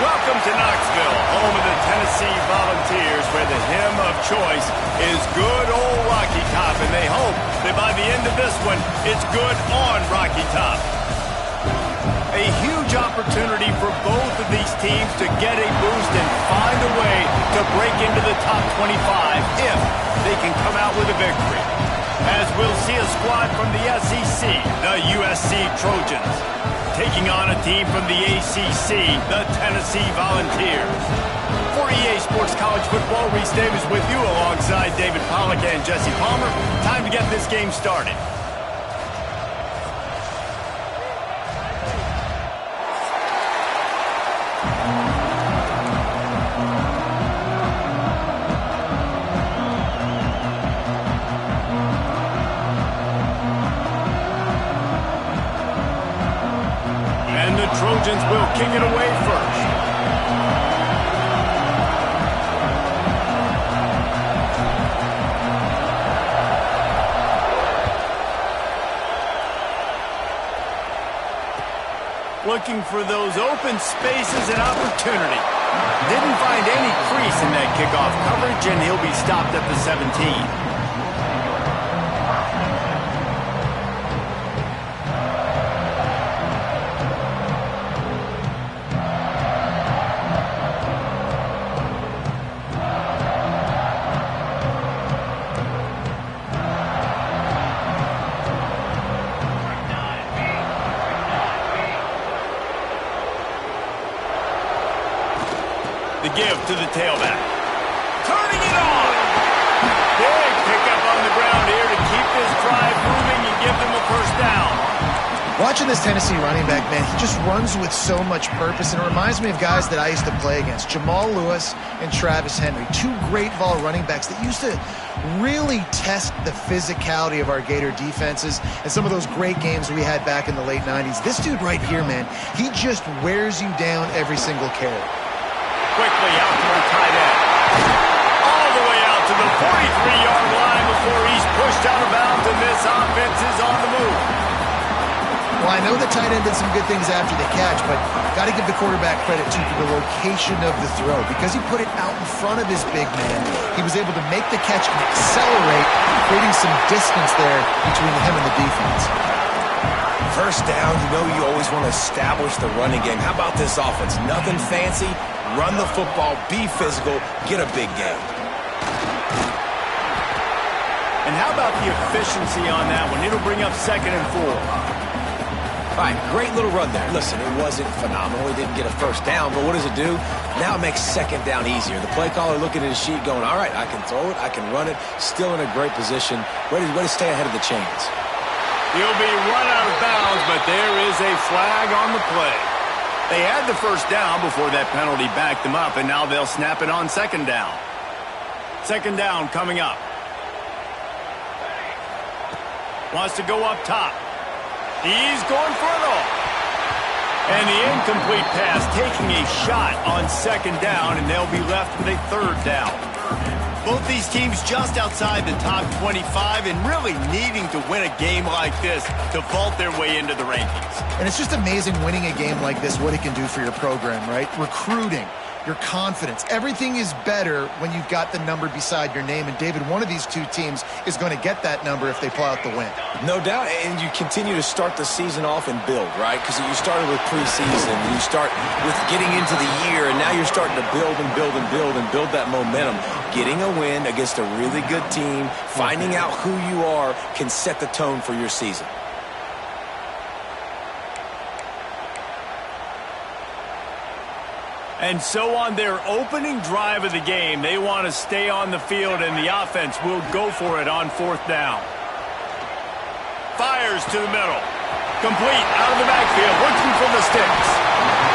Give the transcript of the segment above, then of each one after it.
Welcome to Knoxville, home of the Tennessee Volunteers, where the hymn of choice is good old Rocky Top, and they hope that by the end of this one, it's good on Rocky Top. A huge opportunity for both of these teams to get a boost and find a way to break into the top 25 if they can come out with a victory. As we'll see a squad from the SEC, the USC Trojans, taking on a team from the ACC, the Tennessee Volunteers. For EA Sports College Football, Reese Davis with you alongside David Pollack and Jesse Palmer. Time to get this game started. Trojans will kick it away first. Looking for those open spaces and opportunity. Didn't find any crease in that kickoff coverage, and he'll be stopped at the 17. The give to the tailback. Turning it on. Big pickup on the ground here to keep this drive moving and give them a first down. Watching this Tennessee running back, man, he just runs with so much purpose, and it reminds me of guys that I used to play against, Jamal Lewis and Travis Henry, two great vol running backs that used to really test the physicality of our Gator defenses and some of those great games we had back in the late 90s. This dude right here, man, he just wears you down every single carry. Quickly out to the tight end. All the way out to the 43-yard line before he's pushed out of bounds, and this offense is on the move. Well, I know the tight end did some good things after the catch, but got to give the quarterback credit, too, for the location of the throw. Because he put it out in front of his big man, he was able to make the catch and accelerate, creating some distance there between him and the defense. First down, you know you always want to establish the running game. How about this offense? Nothing fancy. Run the football, be physical, get a big gain. And how about the efficiency on that one? It'll bring up 2nd and 4. All right, great little run there. Listen, it wasn't phenomenal. He didn't get a first down, but what does it do? Now it makes 2nd down easier. The play caller looking at his sheet going, all right, I can throw it, I can run it, still in a great position, ready to stay ahead of the chains. He'll be run out of bounds, but there is a flag on the play. They had the first down before that penalty backed them up, and now they'll snap it on 2nd down. 2nd down coming up. Wants to go up top. He's going for it all. And the incomplete pass taking a shot on 2nd down, and they'll be left with a 3rd down. Both these teams just outside the top 25 and really needing to win a game like this to vault their way into the rankings. And it's just amazing winning a game like this, what it can do for your program, right? Recruiting, your confidence. Everything is better when you've got the number beside your name. And, David, one of these two teams is going to get that number if they pull out the win. No doubt. And you continue to start the season off and build, right? Because you started with preseason. You start with getting into the year, and now you're starting to build and build and build and build that momentum. Getting a win against a really good team, finding out who you are, can set the tone for your season. And so on their opening drive of the game, they want to stay on the field, and the offense will go for it on 4th down. Fires to the middle. Complete out of the backfield, looking for the sticks.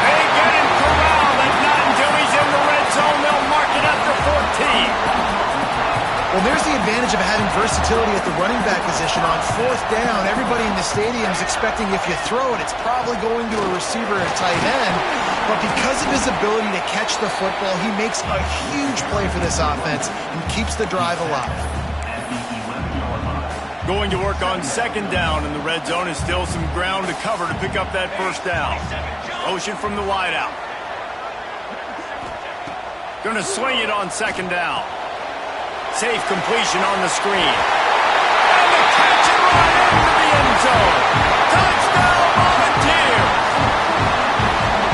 They get him corralled, and not until he's in the red zone, they'll mark it after 14. Well, there's the advantage of having versatility at the running back position. On 4th down, everybody in the stadium is expecting if you throw it, it's probably going to a receiver or a tight end. But because of his ability to catch the football, he makes a huge play for this offense and keeps the drive alive. Going to work on 2nd down, and the red zone is still some ground to cover to pick up that 1st down. Motion from the wideout. Going to sling it on second down. Safe completion on the screen. And the catch and run into the end zone. Touchdown, Volunteers!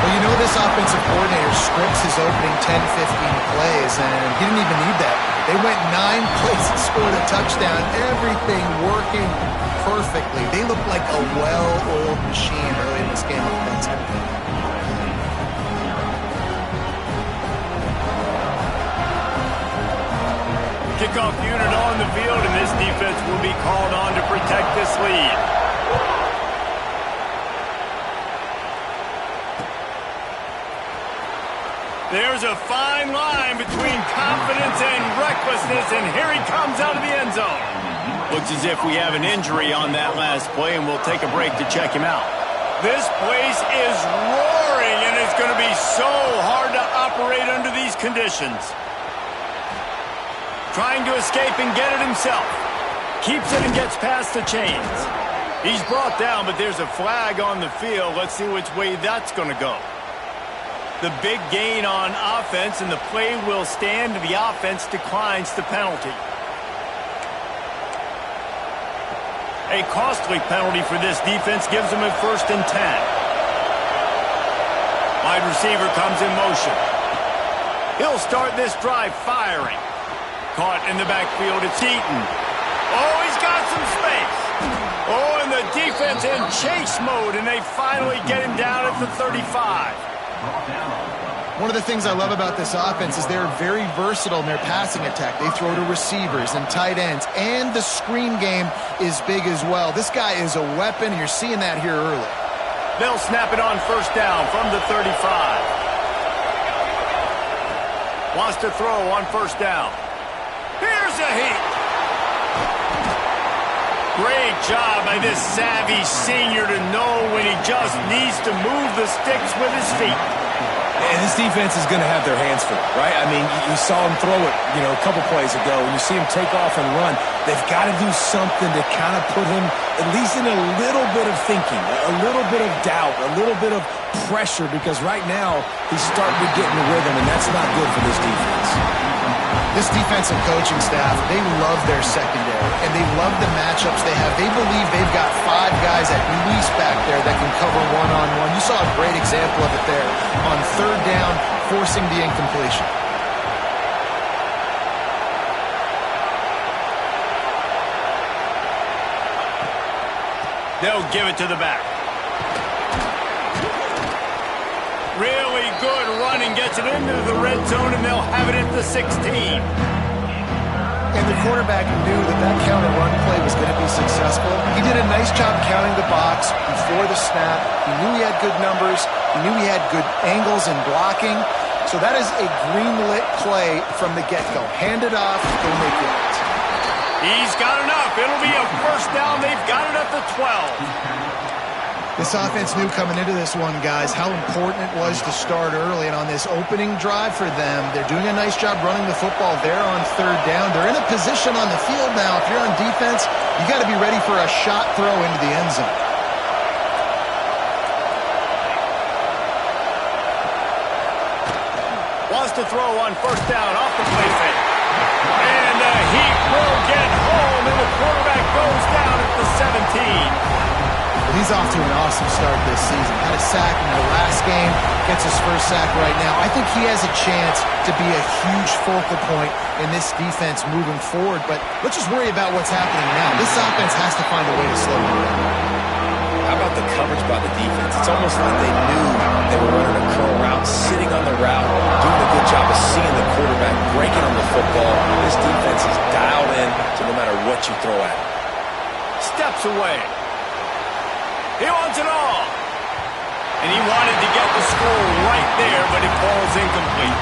Well, you know this offensive coordinator scripts his opening 10, 15 plays, and he didn't even need that. They went 9 plays and scored a touchdown. Everything working perfectly. They look like a well-oiled machine early in this game offensively. Kickoff unit on the field, and this defense will be called on to protect this lead. There's a fine line between confidence and recklessness, and here he comes out of the end zone. Looks as if we have an injury on that last play, and we'll take a break to check him out. This place is roaring, and it's going to be so hard to operate under these conditions. Trying to escape and get it himself. Keeps it and gets past the chains. He's brought down, but there's a flag on the field. Let's see which way that's going to go. The big gain on offense, and the play will stand. The offense declines the penalty. A costly penalty for this defense gives them a 1st and 10. Wide receiver comes in motion. He'll start this drive firing. Caught in the backfield, it's Eaton. Oh, he's got some space. Oh, and the defense in chase mode, and they finally get him down at the 35. One of the things I love about this offense is they're very versatile in their passing attack. They throw to receivers and tight ends, and the screen game is big as well. This guy is a weapon, and you're seeing that here early. They'll snap it on 1st down from the 35. Wants to throw on 1st down. Here's a hit. Great job by this savvy senior to know when he just needs to move the sticks with his feet. And this defense is going to have their hands full, right? I mean, you saw him throw it, a couple plays ago. When you see him take off and run, they've got to do something to kind of put him at least in a little bit of thinking, a little bit of doubt, a little bit of pressure, because right now he's starting to get in the rhythm, and that's not good for this defense. This defensive coaching staff, they love their secondary, and they love the matchups they have. They believe they've got 5 guys at least back there that can cover one-on-one. You saw a great example of it there on 3rd down, forcing the incompletion. They'll give it to the back. Really good running, gets it into the red zone, and they'll have it at the 16. And the quarterback knew that counter run play was going to be successful. He did a nice job counting the box before the snap. He knew he had good numbers. He knew he had good angles and blocking. So that is a green-lit play from the get-go. Hand it off, go make it. He's got enough. It'll be a 1st down. They've got it at the 12. This offense knew coming into this one, guys, how important it was to start early. And on this opening drive for them, they're doing a nice job running the football there on 3rd down. They're in a position on the field now. If you're on defense, you got to be ready for a shot throw into the end zone. Wants to throw on 1st down off the play fake. And he will get home, and the quarterback goes down at the 17. He's off to an awesome start this season. Had a sack in the last game, gets his 1st sack right now. I think he has a chance to be a huge focal point in this defense moving forward, but let's just worry about what's happening now. This offense has to find a way to slow him down. How about the coverage by the defense? It's almost like they knew they were running a curl route, sitting on the route, doing a good job of seeing the quarterback, breaking on the football. This defense is dialed in to no matter what you throw at him. Steps away. He wants it all. And he wanted to get the score right there, but it falls incomplete.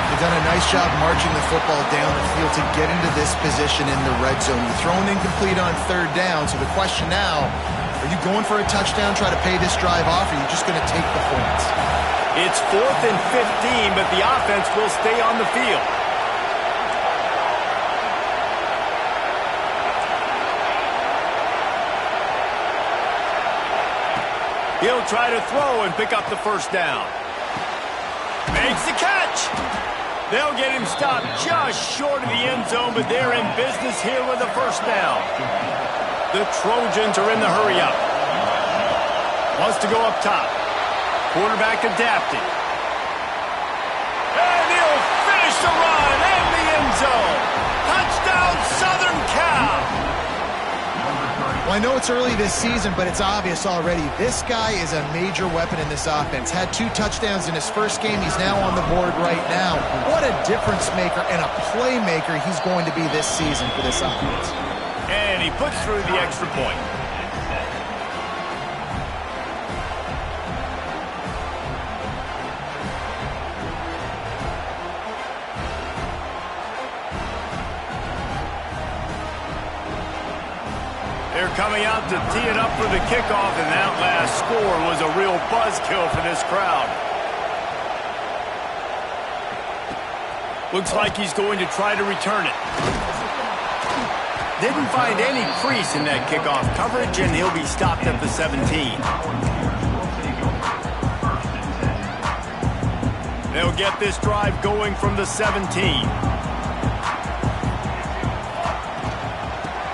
They've done a nice job marching the football down the field to get into this position in the red zone. You're throwing incomplete on 3rd down, so the question now, are you going for a touchdown, try to pay this drive off, or are you just going to take the points? It's 4th and 15, but the offense will stay on the field. He'll try to throw and pick up the 1st down. Makes the catch. They'll get him stopped just short of the end zone, but they're in business here with a first down. The Trojans are in the hurry-up. Wants to go up top. Quarterback adapting. And he'll finish the run in the end zone. Touchdown, Southern Cal. Well, I know it's early this season, but it's obvious already. This guy is a major weapon in this offense. Had 2 touchdowns in his first game. He's now on the board right now. What a difference maker and a playmaker he's going to be this season for this offense. And he puts through the extra point. They're coming out to tee it up for the kickoff, and that last score was a real buzzkill for this crowd. Looks like he's going to try to return it. Didn't find any crease in that kickoff coverage, and he'll be stopped at the 17. They'll get this drive going from the 17.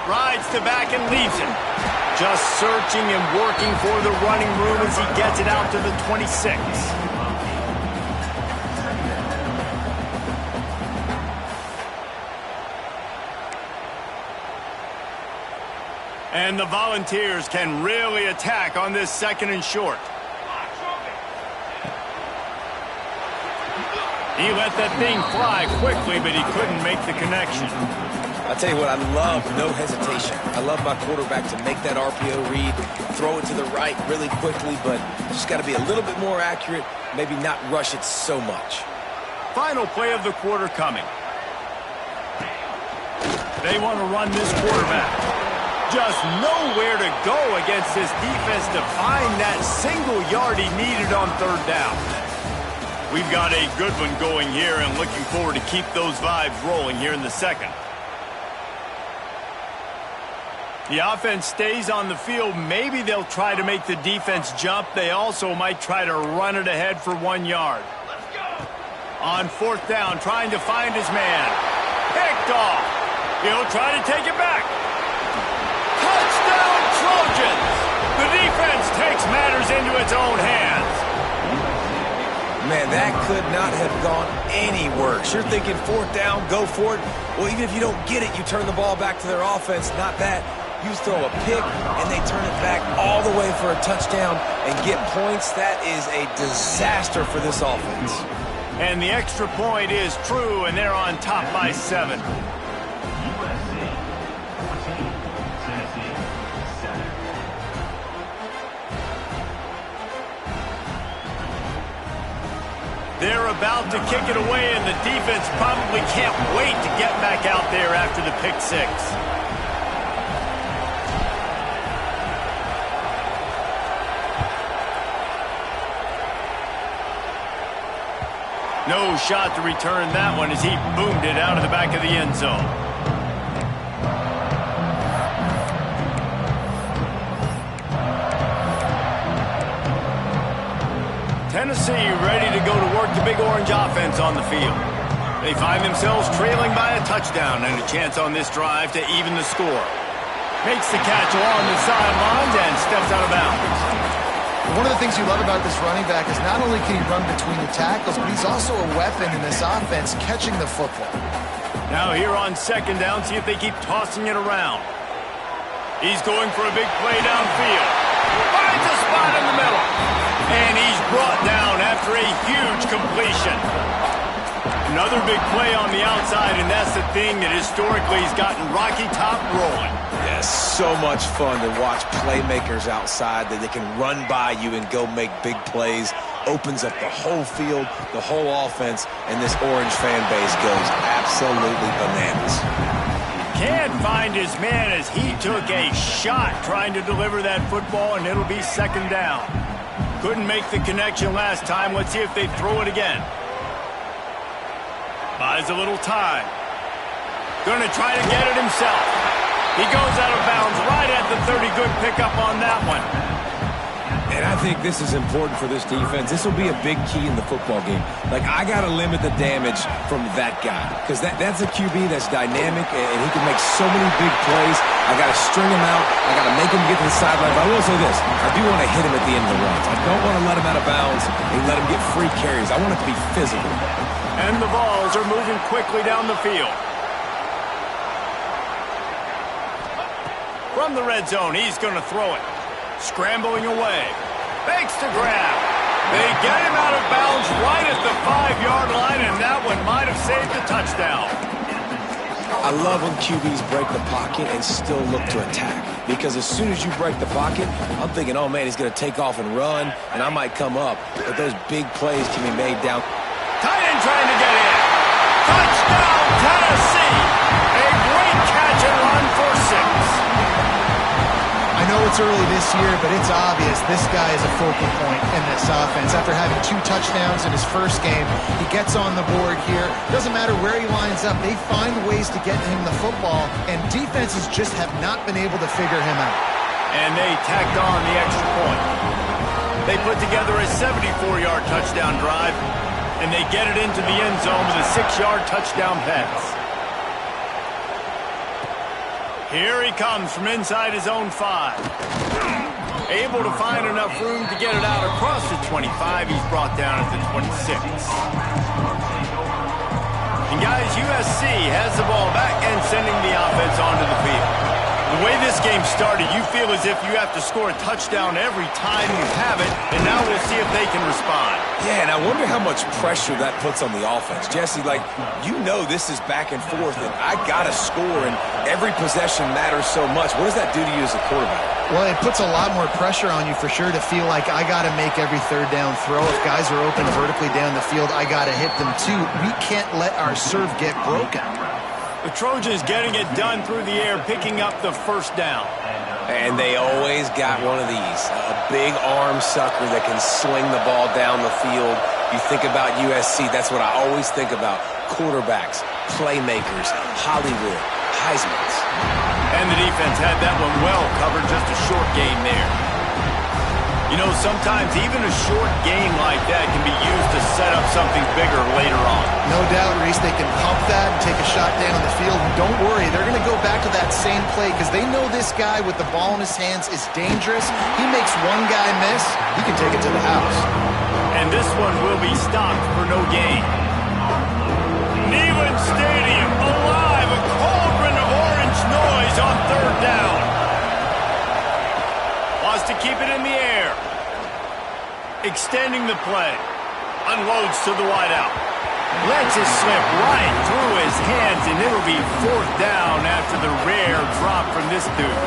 Rides to back and leaves it. Just searching and working for the running room as he gets it out to the 26. And the Volunteers can really attack on this 2nd and short. He let that thing fly quickly, but he couldn't make the connection. I'll tell you what, I love no hesitation. I love my quarterback to make that RPO read, throw it to the right really quickly, but just got to be a little bit more accurate, maybe not rush it so much. Final play of the quarter coming. They want to run this quarterback. Just nowhere to go against this defense to find that single yard he needed on 3rd down. We've got a good one going here and looking forward to keep those vibes rolling here in the 2nd. The offense stays on the field. Maybe they'll try to make the defense jump. They also might try to run it ahead for 1 yard. On 4th down, trying to find his man. Picked off. He'll try to take it back. Touchdown, Trojans! The defense takes matters into its own hands. Man, that could not have gone any worse. You're thinking 4th down, go for it. Well, even if you don't get it, you turn the ball back to their offense. Not that. You throw a pick, and they turn it back all the way for a touchdown and get points. That is a disaster for this offense. And the extra point is true, and they're on top by 7. They're about to kick it away, and the defense probably can't wait to get back out there after the pick 6. No shot to return that one as he boomed it out of the back of the end zone. Tennessee ready to go to work the Big Orange offense on the field. They find themselves trailing by a touchdown and a chance on this drive to even the score. Makes the catch along the sidelines and steps out of bounds. One of the things you love about this running back is not only can he run between the tackles, but he's also a weapon in this offense catching the football. Now here on 2nd down, see if they keep tossing it around. He's going for a big play downfield. Finds a spot in the middle. And he's brought down after a huge completion. Another big play on the outside, and that's the thing that historically has gotten Rocky Top rolling. Yes, so much fun to watch playmakers outside that they can run by you and go make big plays. Opens up the whole field, the whole offense, and this Orange fan base goes absolutely bananas. Can't find his man as he took a shot trying to deliver that football, and it'll be 2nd down. Couldn't make the connection last time. Let's see if they throw it again. Buys a little time. Gonna try to get it himself. He goes out of bounds right at the 30. Good pickup on that one. And I think this is important for this defense. This will be a big key in the football game. Like, I got to limit the damage from that guy because that's a QB that's dynamic and he can make so many big plays. I got to string him out. I got to make him get to the sideline. But I will say this. I do want to hit him at the end of the runs. I don't want to let him out of bounds and let him get free carries. I want it to be physical. And the balls are moving quickly down the field. From the red zone, he's going to throw it. Scrambling away. Fakes to grab. They get him out of bounds right at the 5-yard line, and that one might have saved the touchdown. I love when QBs break the pocket and still look to attack. Because as soon as you break the pocket, I'm thinking, oh, man, he's going to take off and run, and I might come up. But those big plays can be made down. Tight end trying to get in. Touchdown, Tennessee. A great catch and run for 6. I know it's early this year, but it's obvious this guy is a focal point in this offense. After having 2 touchdowns in his first game, he gets on the board here. Doesn't matter where he lines up. They find ways to get him the football, and defenses just have not been able to figure him out. And they tacked on the extra point. They put together a 74-yard touchdown drive, and they get it into the end zone with a 6-yard touchdown pass. Here he comes from inside his own 5. Able to find enough room to get it out across the 25. He's brought down at the 26. And guys, USC has the ball back and sending the offense onto the field. The way this game started, you feel as if you have to score a touchdown every time you have it, and now we'll see if they can respond. Yeah, and I wonder how much pressure that puts on the offense. Jesse, like, you know this is back and forth, and I got to score, and every possession matters so much. What does that do to you as a quarterback? Well, it puts a lot more pressure on you for sure to feel like I got to make every third down throw. If guys are open vertically down the field, I got to hit them too. We can't let our serve get broken. The Trojans getting it done through the air, picking up the first down. And they always got one of these, a big arm sucker that can sling the ball down the field. You think about USC, that's what I always think about. Quarterbacks, playmakers, Hollywood, Heismans. And the defense had that one well covered, just a short gain there. You know, sometimes even a short gain like that can be used to set up something bigger later on. No doubt, Reese, they can pump that and take a shot down the field. And don't worry, they're going to go back to that same play because they know this guy with the ball in his hands is dangerous. He makes one guy miss, he can take it to the house. And this one will be stopped for no gain. Neyland Stadium alive, a cauldron of orange noise on third down. Wants to keep it in the air. Extending the play. Unloads to the wideout. Lets it slip right through his hands, and it'll be 4th down after the rare drop from this dude.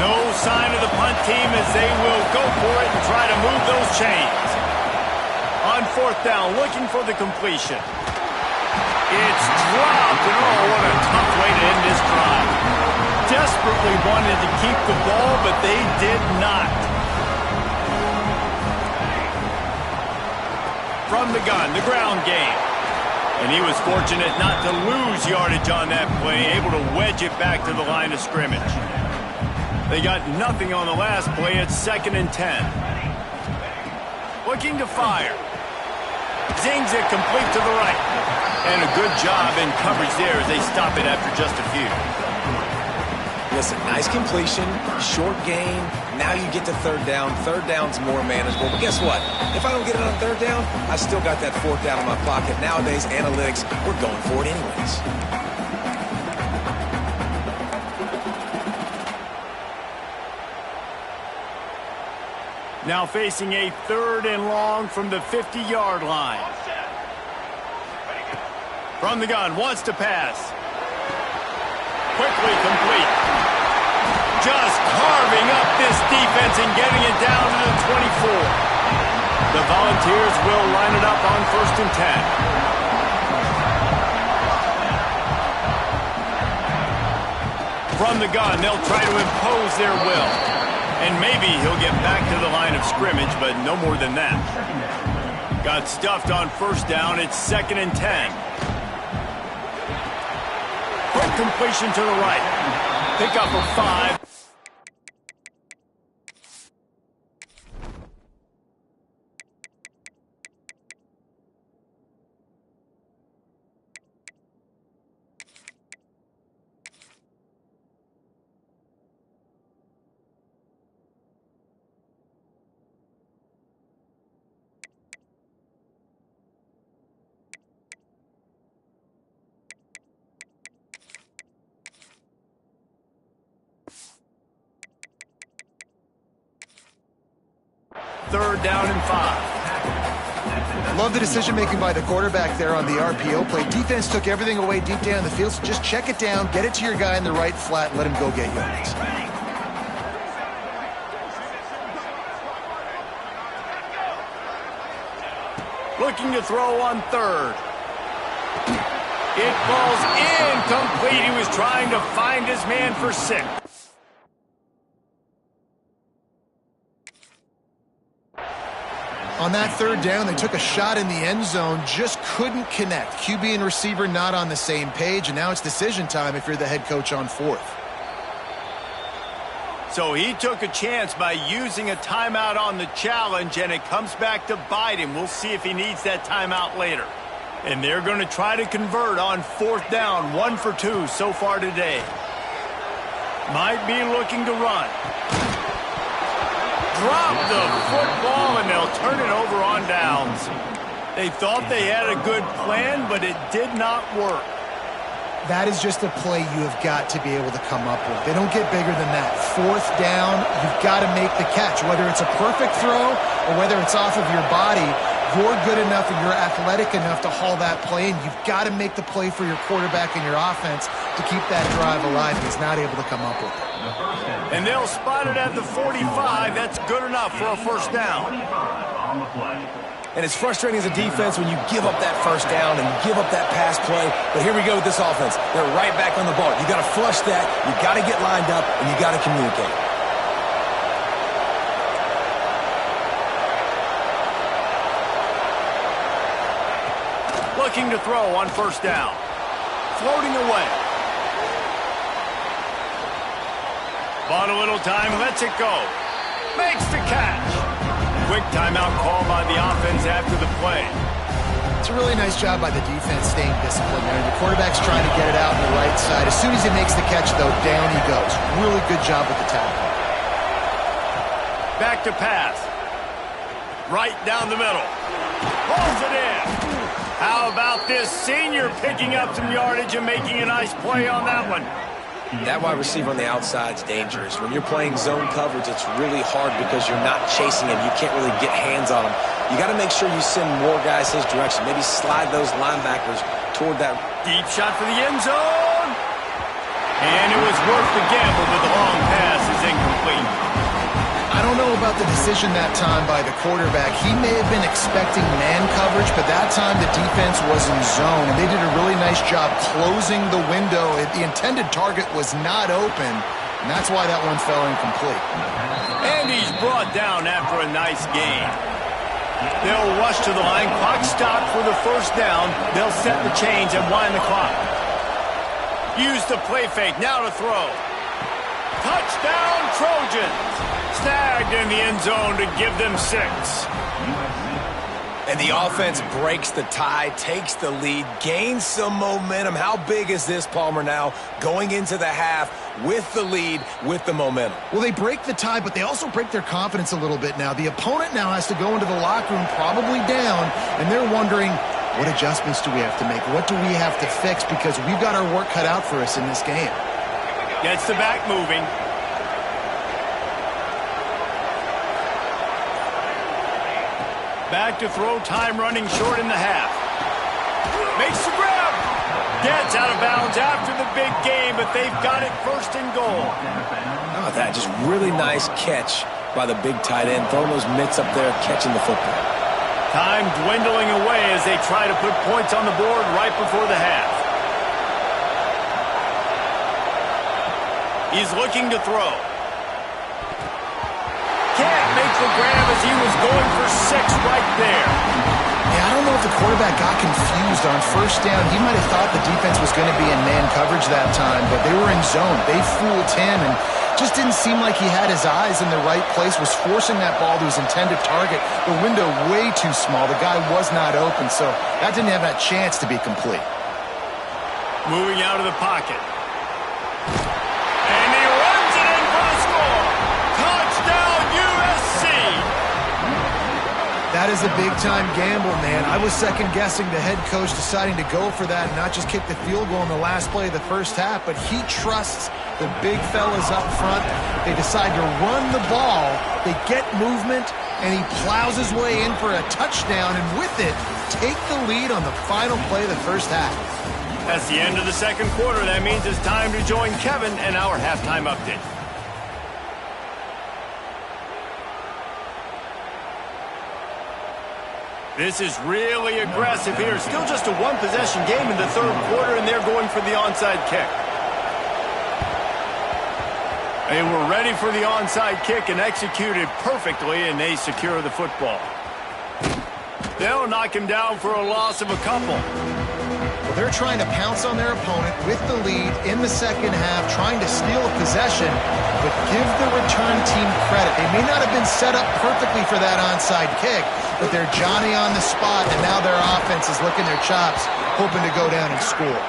No sign of the punt team as they will go for it and try to move those chains. On 4th down, looking for the completion. It's dropped, and oh, what a tough way to end this drive. Desperately wanted to keep the ball, but they did not. From the gun, the ground game. And he was fortunate not to lose yardage on that play, able to wedge it back to the line of scrimmage. They got nothing on the last play. It's 2nd and 10. Looking to fire. Zings it complete to the right. And a good job in coverage there as they stop it after just a few. Listen, nice completion, short game. Now you get to 3rd down. 3rd down's more manageable. But guess what? If I don't get it on 3rd down, I still got that 4th down in my pocket. Nowadays, analytics, we're going for it anyways. Now facing a 3rd and long from the 50-yard line. From the gun, wants to pass. Quickly complete. Just carving up this defense and getting it down to the 24. The Volunteers will line it up on 1st and 10. From the gun, they'll try to impose their will. And maybe he'll get back to the line of scrimmage, but no more than that. Got stuffed on 1st down. It's 2nd and 10. Quick completion to the right. Pick up of 5. 3rd down and 5. Love the decision-making by the quarterback there on the RPO play. Defense took everything away deep down the field, so just check it down, get it to your guy in the right flat, and let him go get yards. Looking to throw on 3rd. It falls incomplete. He was trying to find his man for 6. On that 3rd down, they took a shot in the end zone, just couldn't connect. QB and receiver not on the same page, and now it's decision time if you're the head coach on 4th. So he took a chance by using a timeout on the challenge, and it comes back to bite him. We'll see if he needs that timeout later. And they're going to try to convert on 4th down, 1 for 2 so far today. Might be looking to run. Drop the football, and they'll turn it over on downs. They thought they had a good plan, but it did not work. That is just a play you have got to be able to come up with. They don't get bigger than that. 4th down, you've got to make the catch. Whether it's a perfect throw or whether it's off of your body, you're good enough and you're athletic enough to haul that play, and you've got to make the play for your quarterback and your offense to keep that drive alive. He's not able to come up with it. And they'll spot it at the 45. That's good enough for a 1st down. And it's frustrating as a defense when you give up that 1st down and give up that pass play. But here we go with this offense. They're right back on the ball. You got to flush that. You got to get lined up, and you got to communicate. Looking to throw on 1st down. Floating away. Bought a little time, lets it go. Makes the catch. Quick timeout call by the offense after the play. It's a really nice job by the defense staying disciplined there. The quarterback's trying to get it out on the right side. As soon as he makes the catch, though, down he goes. Really good job with the tackle. Back to pass. Right down the middle. Pulls it in. How about this senior picking up some yardage and making a nice play on that one? That wide receiver on the outside is dangerous. When you're playing zone coverage, it's really hard because you're not chasing him. You can't really get hands on him. You got to make sure you send more guys his direction. Maybe slide those linebackers toward that. Deep shot for the end zone. And it was worth the gamble, but the long pass is incomplete. I don't know about the decision that time by the quarterback. He may have been expecting man coverage, but that time the defense was in zone, and they did a really nice job closing the window. The intended target was not open, and that's why that one fell incomplete. And he's brought down after a nice gain. They'll rush to the line. Clock stopped for the 1st down. They'll set the chains and wind the clock. Use the play fake. Now to throw. Touchdown, Trojans. Snagged in the end zone to give them 6. And the offense breaks the tie, takes the lead, gains some momentum. How big is this, Palmer, now going into the half with the lead, with the momentum? Well, they break the tie, but they also break their confidence a little bit now. The opponent now has to go into the locker room probably down, and they're wondering, what adjustments do we have to make? What do we have to fix? Because we've got our work cut out for us in this game. Gets the back moving. Back to throw, time running short in the half. Makes the grab. Gets out of bounds after the big game, but they've got it 1st and goal. How about that? Just really nice catch by the big tight end. Throwing those mitts up there, catching the football. Time dwindling away as they try to put points on the board right before the half. He's looking to throw. Can't make the grab as he was going for 6 right there. Yeah, I don't know if the quarterback got confused on 1st down. He might have thought the defense was going to be in man coverage that time, but they were in zone. They fooled him and just didn't seem like he had his eyes in the right place, was forcing that ball to his intended target. The window way too small. The guy was not open, so that didn't have that chance to be complete. Moving out of the pocket. And he runs it in for the score. Touchdown, USC! That is a big-time gamble, man. I was second-guessing the head coach deciding to go for that and not just kick the field goal in the last play of the first half, but he trusts the big fellas up front. They decide to run the ball. They get movement, and he plows his way in for a touchdown, and with it, take the lead on the final play of the first half. That's the end of the second quarter. That means it's time to join Kevin and our halftime update. This is really aggressive here. Still just a one-possession game in the third quarter, and they're going for the onside kick. They were ready for the onside kick and executed perfectly, and they secure the football. They'll knock him down for a loss of a couple. Well, they're trying to pounce on their opponent with the lead in the second half, trying to steal a possession, but give the return team credit. They may not have been set up perfectly for that onside kick, but they're Johnny on the spot, and now their offense is licking their chops, hoping to go down and score.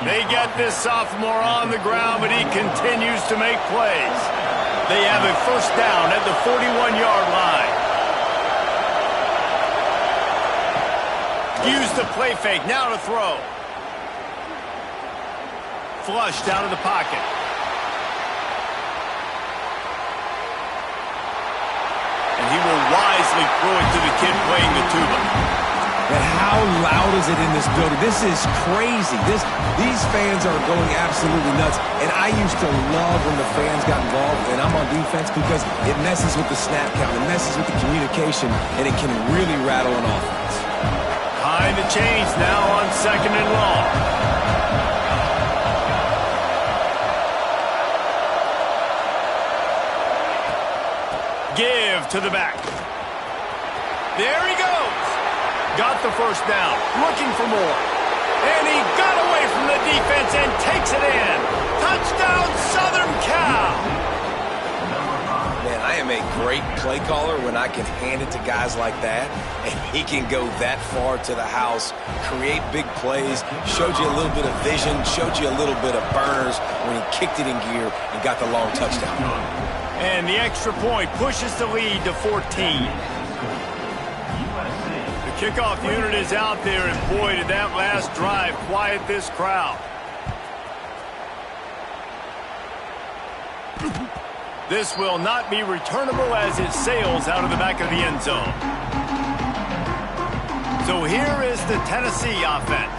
They get this sophomore on the ground, but he continues to make plays. They have a first down at the 41-yard line. Use the play fake, now to throw. Flushed out of the pocket. And he will wisely throw it to the kid playing the tuba. And how loud is it in this building? This is crazy. These fans are going absolutely nuts. And I used to love when the fans got involved, and I'm on defense, because it messes with the snap count, it messes with the communication, and it can really rattle an offense. Behind the chains now on second and long. Give to the back. There he goes. Got the first down. Looking for more. And he got away from the defense and takes it in. Touchdown, Southern Cal. Man, I am a great play caller when I can hand it to guys like that, and he can go that far to the house, create big plays, showed you a little bit of vision, showed you a little bit of burners when he kicked it in gear and got the long touchdown. And the extra point pushes the lead to 14. The kickoff unit is out there, and boy, did that last drive quiet this crowd. This will not be returnable as it sails out of the back of the end zone. So here is the Tennessee offense.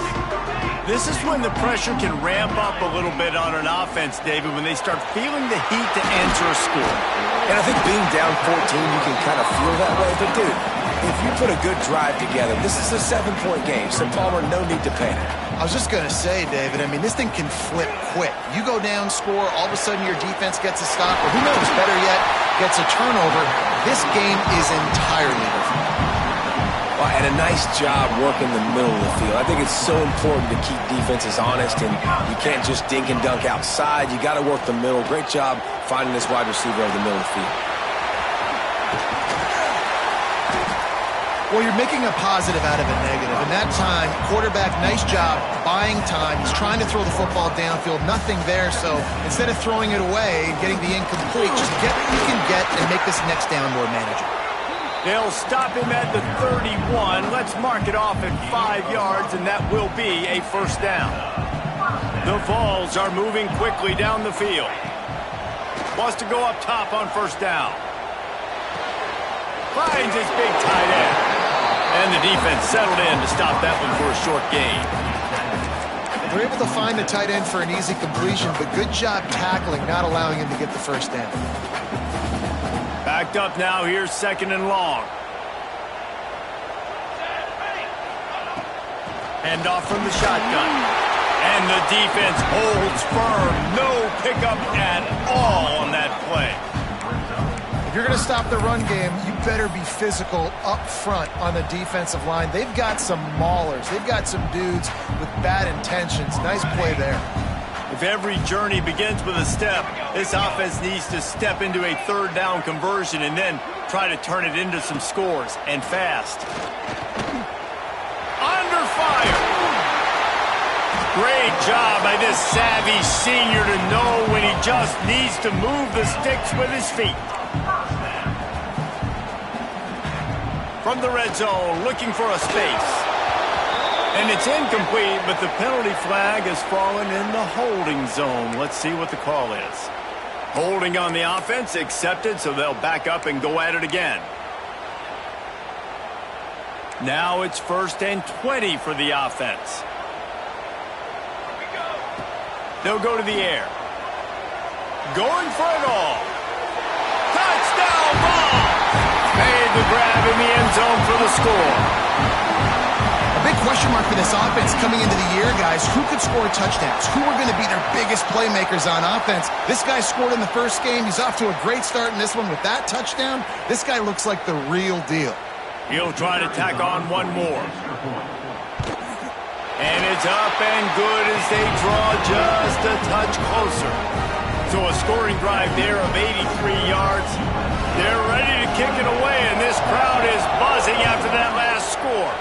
This is when the pressure can ramp up a little bit on an offense, David, when they start feeling the heat to answer a score. And I think being down 14, you can kind of feel that way. But, dude, if you put a good drive together, this is a 7-point game, so Palmer, no need to panic. I was just going to say, David, I mean, this thing can flip quick. You go down, score, all of a sudden your defense gets a stop, or who knows, better yet, gets a turnover. This game is entirely different. Well, and a nice job working the middle of the field. I think it's so important to keep defenses honest, and you can't just dink and dunk outside. You got to work the middle. Great job finding this wide receiver over the middle of the field. Well, you're making a positive out of a negative. And that time, quarterback, nice job, buying time. He's trying to throw the football downfield. Nothing there, so instead of throwing it away and getting the incomplete, just get what you can get and make this next down more manageable. They'll stop him at the 31. Let's mark it off at 5 yards, and that will be a first down. The Vols are moving quickly down the field. Wants to go up top on first down. Finds his big tight end. And the defense settled in to stop that one for a short gain. They're able to find the tight end for an easy completion, but good job tackling, not allowing him to get the first down. Backed up now, here's second and long. Hand off from the shotgun. And the defense holds firm. No pickup at all on that play. If you're going to stop the run game, you better be physical up front on the defensive line. They've got some maulers. They've got some dudes with bad intentions. Nice play there. If every journey begins with a step, this offense needs to step into a third down conversion and then try to turn it into some scores, and fast. Under fire. Great job by this savvy senior to know when he just needs to move the sticks with his feet. from the red zone, looking for a space. And it's incomplete, but the penalty flag has fallen in the holding zone. Let's see what the call is. Holding on the offense, accepted, so they'll back up and go at it again. Now it's 1st and 20 for the offense. They'll go to the air. Going for it all. Touchdown ball! Made the grab in the end zone for the score. A big question mark for this offense coming into the year, guys. Who could score touchdowns? Who are going to be their biggest playmakers on offense? This guy scored in the first game. He's off to a great start in this one with that touchdown. This guy looks like the real deal. He'll try to tack on one more. And it's up and good as they draw just a touch closer. So a scoring drive there of 83 yards. They're ready to kick it away, and this crowd is buzzing after that last score.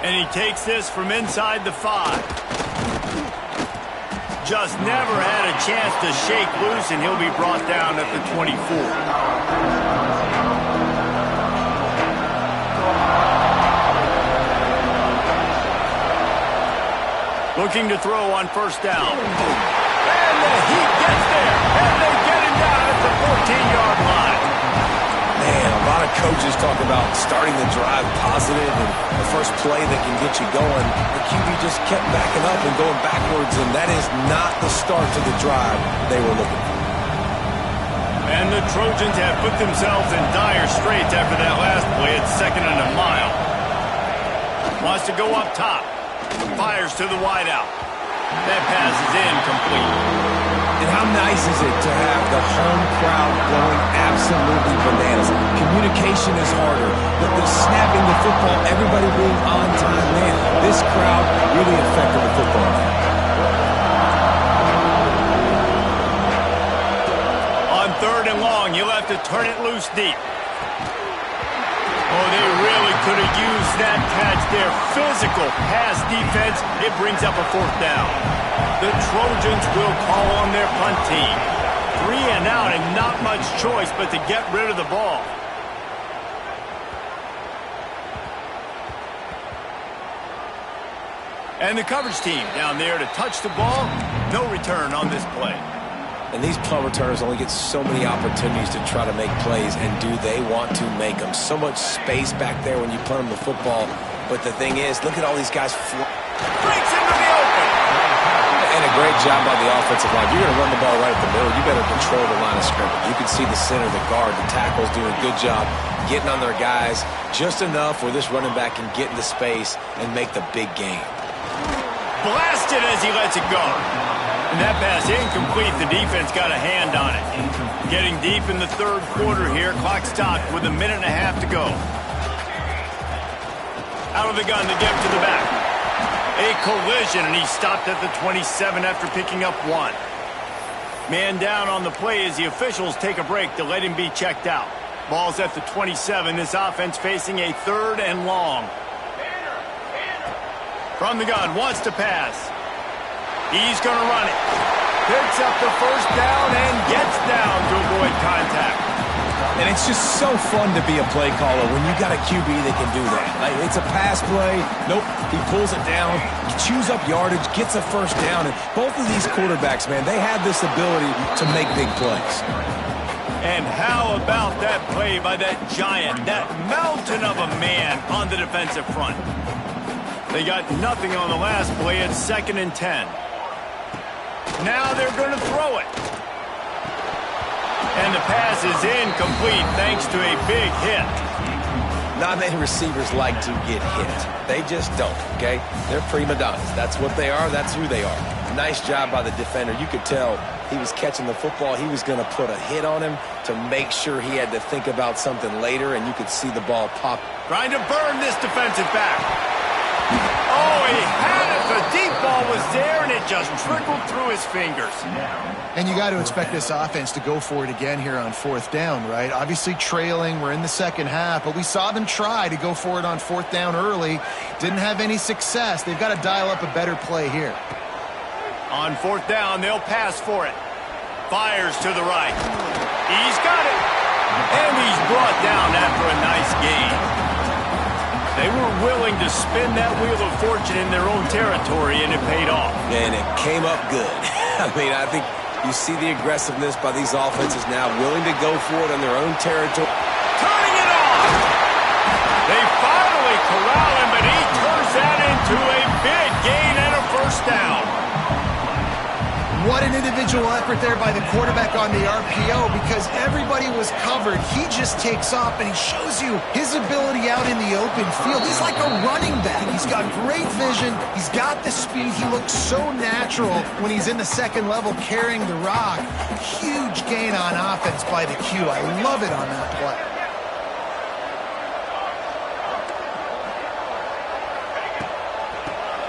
And he takes this from inside the 5. Just never had a chance to shake loose, and he'll be brought down at the 24. Looking to throw on 1st down. And he gets there. And they get him down at the 14-yard line. Man, a lot of coaches talk about starting the drive positive and the first play that can get you going. The QB just kept backing up and going backwards, and that is not the start to the drive they were looking for. And the Trojans have put themselves in dire straits after that last play. It's 2nd and a mile. Wants to go up top. Fires to the wideout. That pass is incomplete. And how nice is it to have the home crowd going absolutely bananas? Communication is harder, but the snapping the football, everybody being on time, man, this crowd really affected the football. On 3rd and long, you'll have to turn it loose deep. Oh, they really could have used that catch there. Physical pass defense. It brings up a 4th down. The Trojans will call on their punt team. 3 and out and not much choice but to get rid of the ball. And the coverage team down there to touch the ball. No return on this play. And these punt returners only get so many opportunities to try to make plays, and do they want to make them? So much space back there when you punt them the football. But the thing is, look at all these guys. Breaks into the open. And a great job by the offensive line. You're going to run the ball right at the middle. You better control the line of scrimmage. You can see the center, the guard, the tackles doing a good job getting on their guys just enough where this running back can get into space and make the big game. Blasted as he lets it go. And that pass incomplete. The defense got a hand on it. Getting deep in the 3rd quarter here. Clock stopped with 1.5 minutes to go. Out of the gun to get to the back. A collision, and he stopped at the 27 after picking up 1. Man down on the play as the officials take a break to let him be checked out. Ball's at the 27. This offense facing a 3rd and long. From the gun, wants to pass. He's going to run it. Picks up the 1st down and gets down to avoid contact. And it's just so fun to be a play caller when you got a QB that can do that. Like, it's a pass play. Nope, he pulls it down. He chews up yardage, gets a 1st down. And both of these quarterbacks, man, they have this ability to make big plays. And how about that play by that giant, that mountain of a man on the defensive front? They got nothing on the last play. It's 2nd and 10. Now they're going to throw it. And the pass is incomplete thanks to a big hit. Not many receivers like to get hit. They just don't, okay? They're prima donnas. That's what they are. That's who they are. Nice job by the defender. You could tell he was catching the football. He was going to put a hit on him to make sure he had to think about something later, and you could see the ball pop. Trying to burn this defensive back. Oh, he had it. The deep ball was there, and it just trickled through his fingers. And you got to expect this offense to go for it again here on 4th down, right? Obviously trailing. We're in the second half, but we saw them try to go for it on 4th down early. Didn't have any success. They've got to dial up a better play here. On 4th down, they'll pass for it. Fires to the right. He's got it. And he's brought down after a nice gain. They were willing to spin that wheel of fortune in their own territory, and it paid off. And it came up good. I mean, I think you see the aggressiveness by these offenses now, willing to go for it on their own territory. Turning it on! They finally corral him, but he turns that into a big gain and a first down. What an individual effort there by the quarterback on the RPO, because everybody was covered. He just takes off, and he shows you his ability out in the open field. He's like a running back. He's got great vision. He's got the speed. He looks so natural when he's in the second level carrying the rock. Huge gain on offense by the Q. I love it on that play.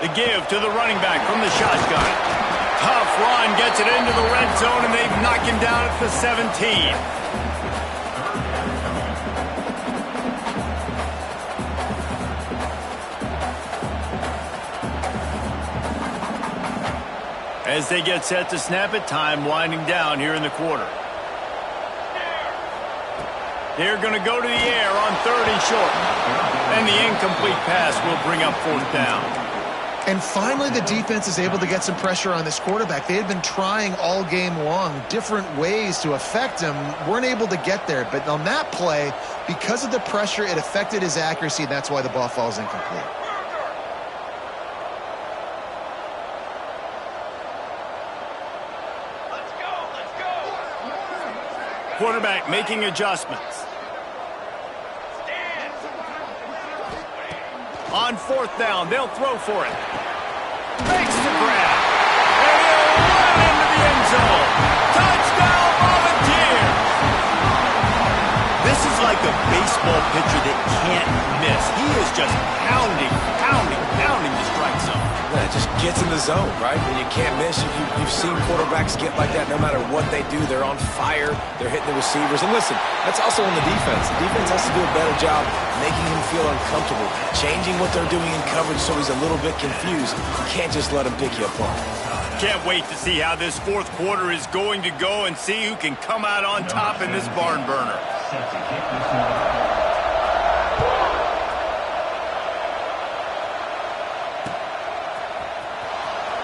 The give to the running back from the shotgun. Tough run, gets it into the red zone, and they've knocked him down at the 17. As they get set to snap it, time winding down here in the quarter. They're going to go to the air on 3rd and short. And the incomplete pass will bring up 4th down. And finally, the defense is able to get some pressure on this quarterback. They had been trying all game long different ways to affect him, weren't able to get there. But on that play, because of the pressure, it affected his accuracy, and that's why the ball falls incomplete. Let's go! Quarterback making adjustments. On 4th down, they'll throw for it. Makes the grab. And he'll run into the end zone. Touchdown, Volunteers! This is like a baseball pitcher that can't miss. He is just pounding the strike zone. Yeah, it just gets in the zone, right? When you can't miss, you've seen quarterbacks get like that no matter what they do. They're on fire. They're hitting the receivers. And listen, that's also on the defense. The defense has to do a better job making him feel uncomfortable, changing what they're doing in coverage so he's a little bit confused. You can't just let him pick you apart. Can't wait to see how this 4th quarter is going to go and see who can come out on top in this barn burner.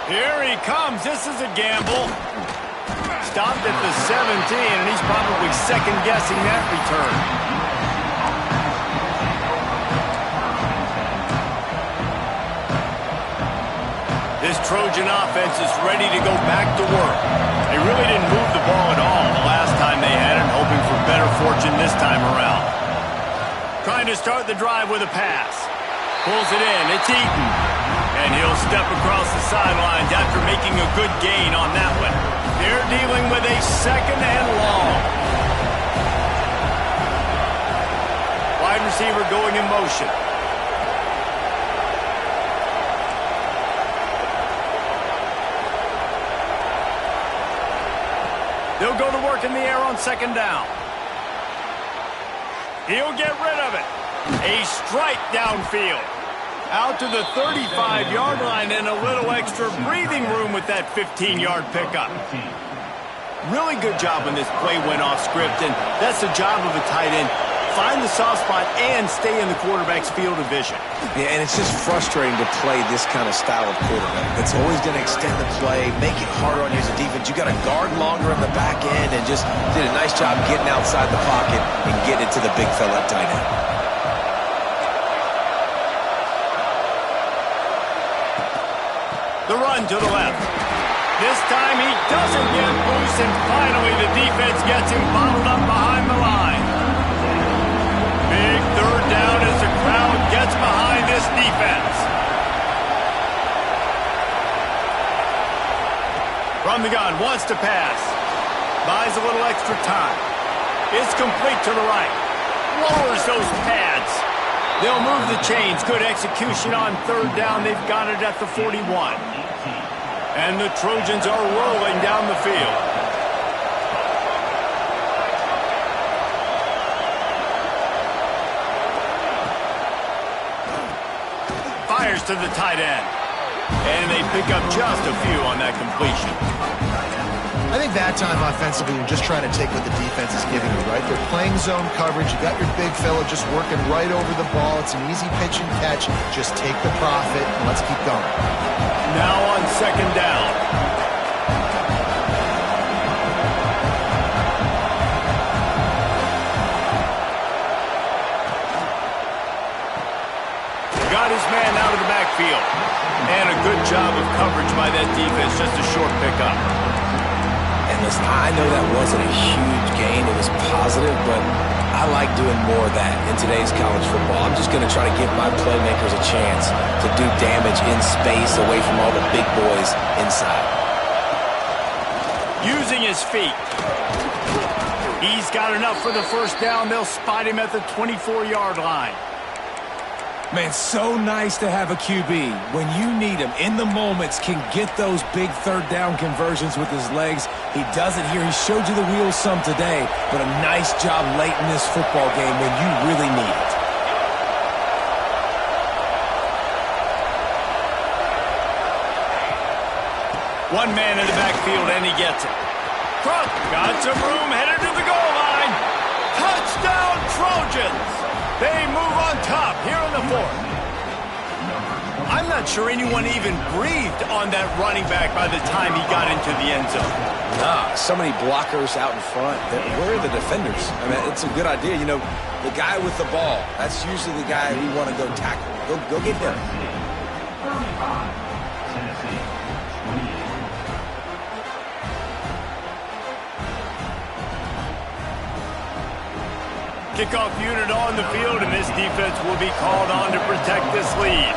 Here he comes. This is a gamble. Stopped at the 17, and he's probably second-guessing that return. This Trojan offense is ready to go back to work. They really didn't move the ball at all the last time they had it, hoping for better fortune this time around. Trying to start the drive with a pass. Pulls it in. It's Eaton. And he'll step across the sidelines after making a good gain on that one. They're dealing with a 2nd and long. Wide receiver going in motion. They'll go to work in the air on 2nd down. He'll get rid of it. A strike downfield. Out to the 35-yard line and a little extra breathing room with that 15-yard pickup. Really good job when this play went off script, and that's the job of a tight end. Find the soft spot and stay in the quarterback's field of vision. Yeah, and it's just frustrating to play this kind of style of quarterback. That's always going to extend the play, make it harder on you as a defense. You got to guard longer on the back end, and just did a nice job getting outside the pocket and getting it to the big fella at tight end. The run to the left. This time he doesn't get loose, and finally the defense gets him bottled up behind the line. Big 3rd down as the crowd gets behind this defense. From the gun, wants to pass. Buys a little extra time. It's complete to the right. Lowers those pads. They'll move the chains. Good execution on 3rd down. They've got it at the 41. And the Trojans are rolling down the field. Fires to the tight end. And they pick up just a few on that completion. I think that time offensively, you're just trying to take what the defense is giving you, right? They're playing zone coverage. You got your big fella just working right over the ball. It's an easy pitch and catch. Just take the profit and let's keep going. Now on second down. Got his man out of the backfield. And a good job of coverage by that defense. Just a short pickup. And listen, I know that wasn't a huge gain. It was positive, but I like doing more of that in today's college football. I'm just going to try to give my playmakers a chance to do damage in space away from all the big boys inside. Using his feet. He's got enough for the first down. They'll spot him at the 24-yard line. Man, so nice to have a QB. When you need him, in the moments, can get those big third down conversions with his legs. He does it here. He showed you the wheels some today, but a nice job late in this football game when you really need it. One man in the backfield, and he gets it. Crunk got some room, headed to the goal line. Touchdown, Trojans! They move on top here in the fourth. I'm not sure anyone even breathed on that running back by the time he got into the end zone. Nah, so many blockers out in front. Where are the defenders? I mean, it's a good idea. You know, the guy with the ball, that's usually the guy we want to go tackle. Go get him. Kickoff unit on the field, and this defense will be called on to protect this lead.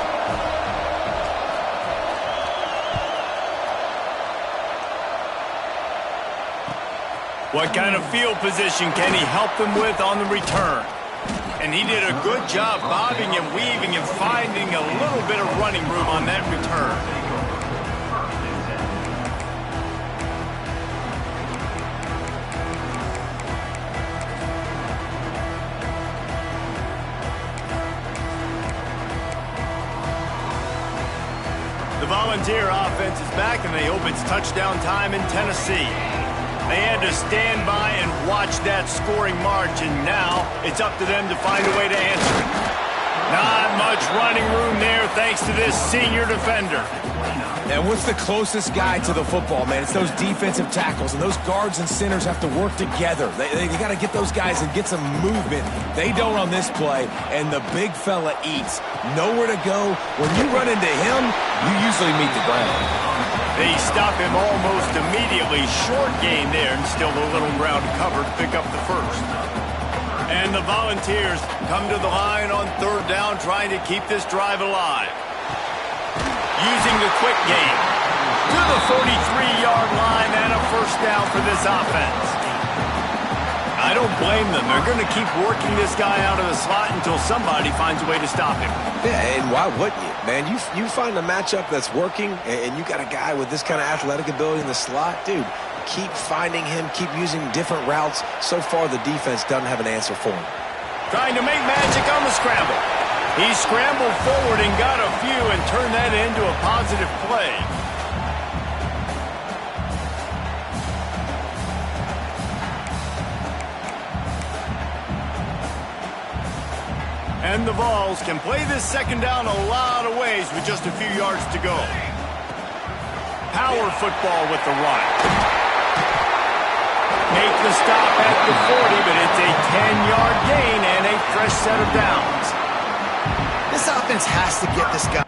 What kind of field position can he help them with on the return? And he did a good job bobbing and weaving and finding a little bit of running room on that return. The Volunteer offense is back, and they hope it's touchdown time in Tennessee. They had to stand by and watch that scoring march, and now it's up to them to find a way to answer it. Not much running room there thanks to this senior defender. And what's the closest guy to the football, man? It's those defensive tackles, and those guards and centers have to work together. They got to get those guys and get some movement. They don't on this play, and the big fella eats. Nowhere to go. When you run into him, you usually meet the ground. They stop him almost immediately. Short gain there, and still a little ground cover to pick up the first. And the Volunteers come to the line on third down, trying to keep this drive alive. Using the quick game to the 43-yard line, and a first down for this offense. I don't blame them. They're going to keep working this guy out of the slot until somebody finds a way to stop him. Yeah, and why wouldn't you? Man, you find a matchup that's working, and you got a guy with this kind of athletic ability in the slot, dude, keep finding him, keep using different routes. So far, the defense doesn't have an answer for him. Trying to make magic on the scramble. He scrambled forward and got a few and turned that into a positive play. And the Vols can play this second down a lot of ways with just a few yards to go. Power football with the run. Make the stop at the 40, but it's a 10-yard gain and a fresh set of downs. This offense has to get this guy.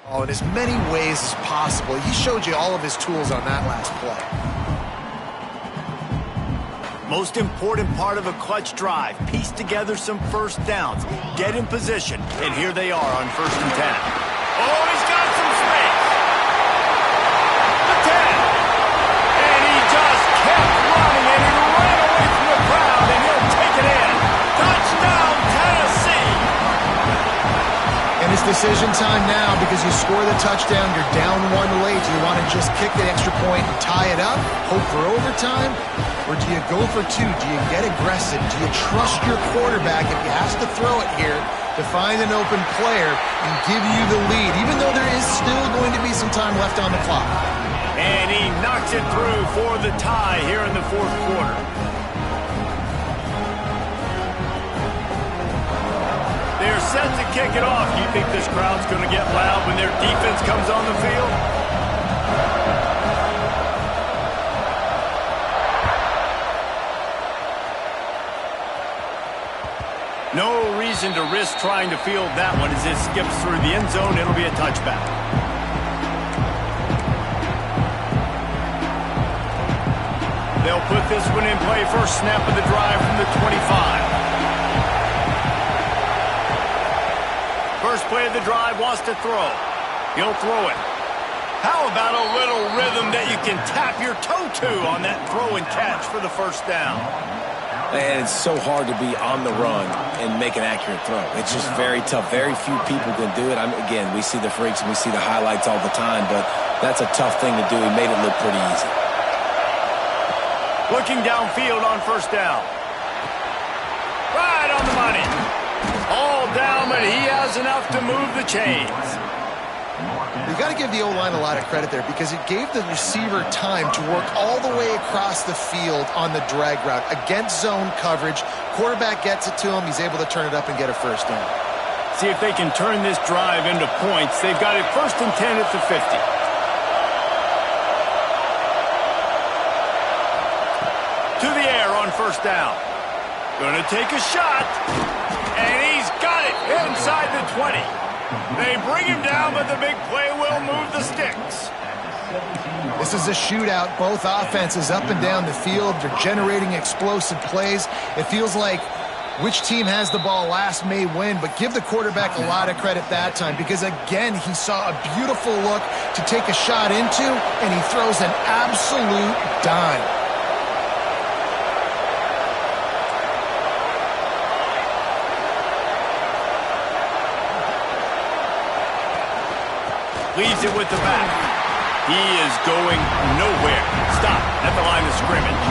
Oh, in as many ways as possible. He showed you all of his tools on that last play. Most important part of a clutch drive, piece together some first downs, get in position, and here they are on 1st and 10. Oh, he's got some space. The 10. And he just kept running, and he ran away from the crowd, and he'll take it in. Touchdown, Tennessee. And it's decision time now because you score the touchdown, you're down 1 late. Do you want to just kick the extra point and tie it up, hope for overtime? Or do you go for 2? Do you get aggressive? Do you trust your quarterback if he has to throw it here to find an open player and give you the lead, even though there is still going to be some time left on the clock? And he knocks it through for the tie here in the 4th quarter. They're set to kick it off. You think this crowd's going to get loud when their defense comes on the field? No reason to risk trying to field that one as it skips through the end zone. It'll be a touchback. They'll put this one in play. First snap of the drive from the 25. First play of the drive, wants to throw. He'll throw it. How about a little rhythm that you can tap your toe to on that throw and catch for the first down? And it's so hard to be on the run and make an accurate throw. It's just very tough. Very few people can do it. Again, we see the freaks and we see the highlights all the time, but that's a tough thing to do. He made it look pretty easy. Looking downfield on first down. Right on the money. All down, but he has enough to move the chains. You got to give the O-line a lot of credit there because it gave the receiver time to work all the way across the field on the drag route against zone coverage. Quarterback gets it to him. He's able to turn it up and get a first down. See if they can turn this drive into points. They've got it 1st and 10 at the 50. To the air on first down. Gonna take a shot. And he's got it inside the 20. They bring him down, but the big play will move the sticks. This is a shootout. Both offenses up and down the field. They're generating explosive plays. It feels like which team has the ball last may win, but give the quarterback a lot of credit that time because, again, he saw a beautiful look to take a shot into, and he throws an absolute dime. Leaves it with the back. He is going nowhere. Stop at the line of scrimmage.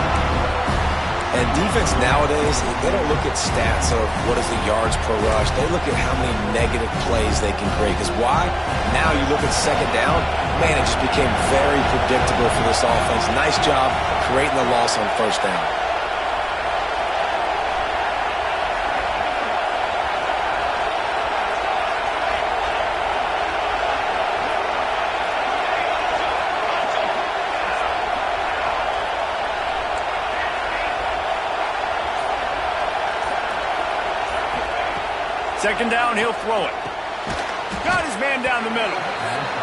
And defense nowadays, they don't look at stats of what is the yards per rush. They look at how many negative plays they can create. Because why? Now you look at second down, man, it just became very predictable for this offense. Nice job creating the loss on first down. Second down, he'll throw it. Got his man down the middle.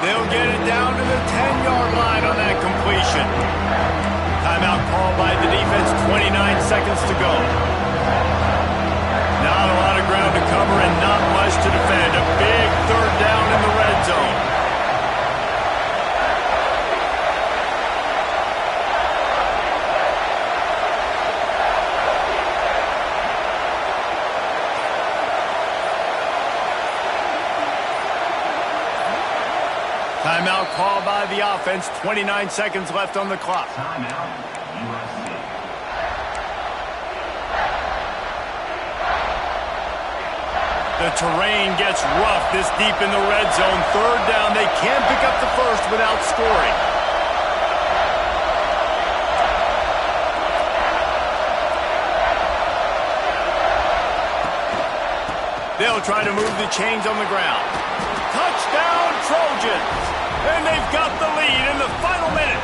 They'll get it down to the 10-yard line on that completion. Timeout called by the defense, 29 seconds to go. Not a lot of ground to cover and not much to defend. A big third down in the red zone. Timeout called by the offense. 29 seconds left on the clock. Timeout, USC. The terrain gets rough this deep in the red zone. Third down. They can't pick up the first without scoring. They'll try to move the chains on the ground. Touchdown, Trojans! And they've got the lead in the final minute.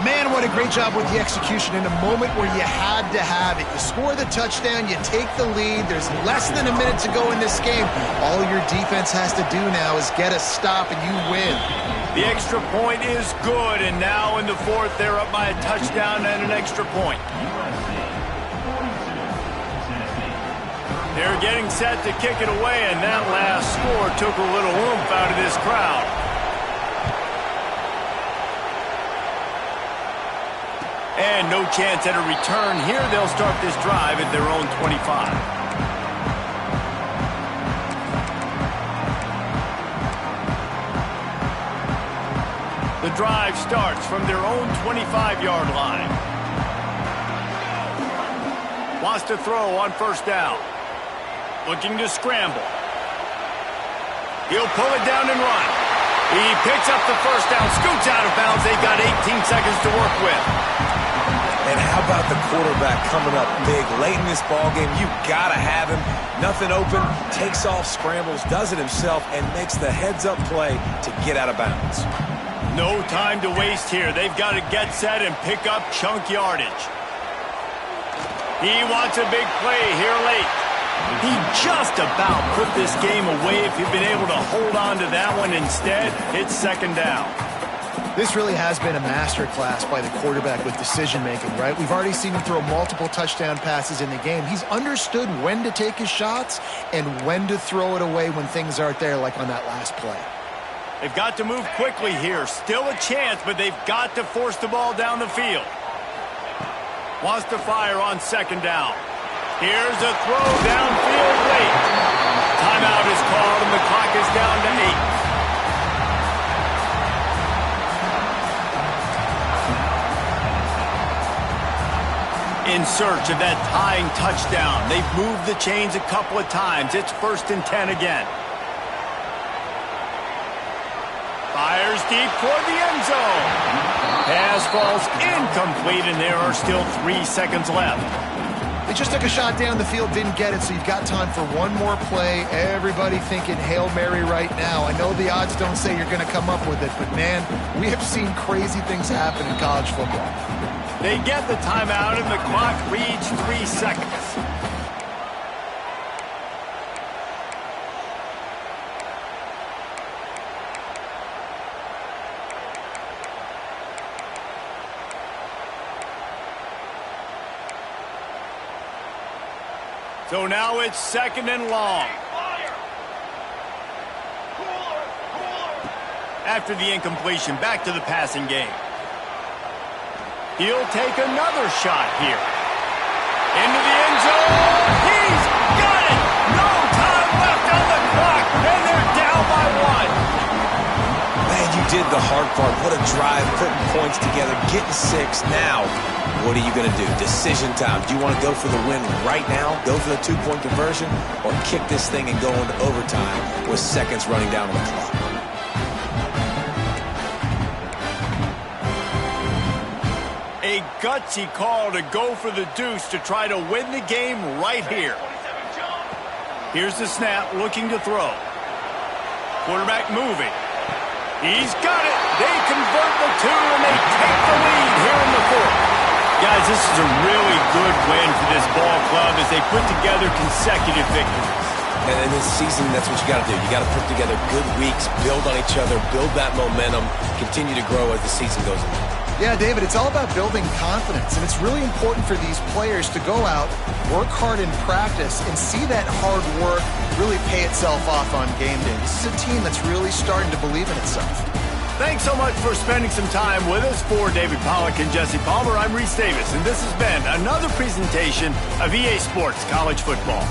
Man, what a great job with the execution in a moment where you had to have it. You score the touchdown, you take the lead. There's less than a minute to go in this game. All your defense has to do now is get a stop and you win. The extra point is good, and now in the fourth, they're up by a touchdown and an extra point. They're getting set to kick it away, and that last score took a little oomph out of this crowd. And no chance at a return here. They'll start this drive at their own 25. The drive starts from their own 25-yard line. Wants to throw on first down. Looking to scramble. He'll pull it down and run. He picks up the first down, scoots out of bounds. They've got 18 seconds to work with. And how about the quarterback coming up big late in this ballgame? You got to have him. Nothing open, takes off, scrambles, does it himself, and makes the heads-up play to get out of bounds. No time to waste here. They've got to get set and pick up chunk yardage. He wants a big play here late. He just about put this game away if he'd been able to hold on to that one. Instead, it's second down. This really has been a masterclass by the quarterback with decision-making, right? We've already seen him throw multiple touchdown passes in the game. He's understood when to take his shots and when to throw it away when things aren't there, like on that last play. They've got to move quickly here. Still a chance, but they've got to force the ball down the field. Wants to fire on second down. Here's a throw downfield late. Timeout is called, and the clock is down to 8. In search of that tying touchdown. They've moved the chains a couple of times. It's 1st and 10 again. Fires deep toward the end zone. Pass falls incomplete, and there are still 3 seconds left. They just took a shot down the field, didn't get it, so you've got time for one more play. Everybody thinking Hail Mary right now. I know the odds don't say you're going to come up with it, but man, we have seen crazy things happen in college football. They get the timeout, and the clock reads 3 seconds. So now it's second and long. After the incompletion, back to the passing game. He'll take another shot here. Into the end zone. He's got it. No time left on the clock, and they're down by 1. Man, you did the hard part. What a drive, putting points together, getting 6. Now, what are you going to do? Decision time. Do you want to go for the win right now, go for the 2-point conversion, or kick this thing and go into overtime with seconds running down on the clock? A gutsy call to go for the deuce to try to win the game right here. Here's the snap, looking to throw. Quarterback moving. He's got it. They convert the 2, and they take the lead here in the 4th. Guys, this is a really good win for this ball club as they put together consecutive victories. And in this season, that's what you got to do. You got to put together good weeks, build on each other, build that momentum, continue to grow as the season goes on. Yeah, David, it's all about building confidence, and it's really important for these players to go out, work hard in practice, and see that hard work really pay itself off on game day. This is a team that's really starting to believe in itself. Thanks so much for spending some time with us. For David Pollack and Jesse Palmer, I'm Reese Davis, and this has been another presentation of EA Sports College Football.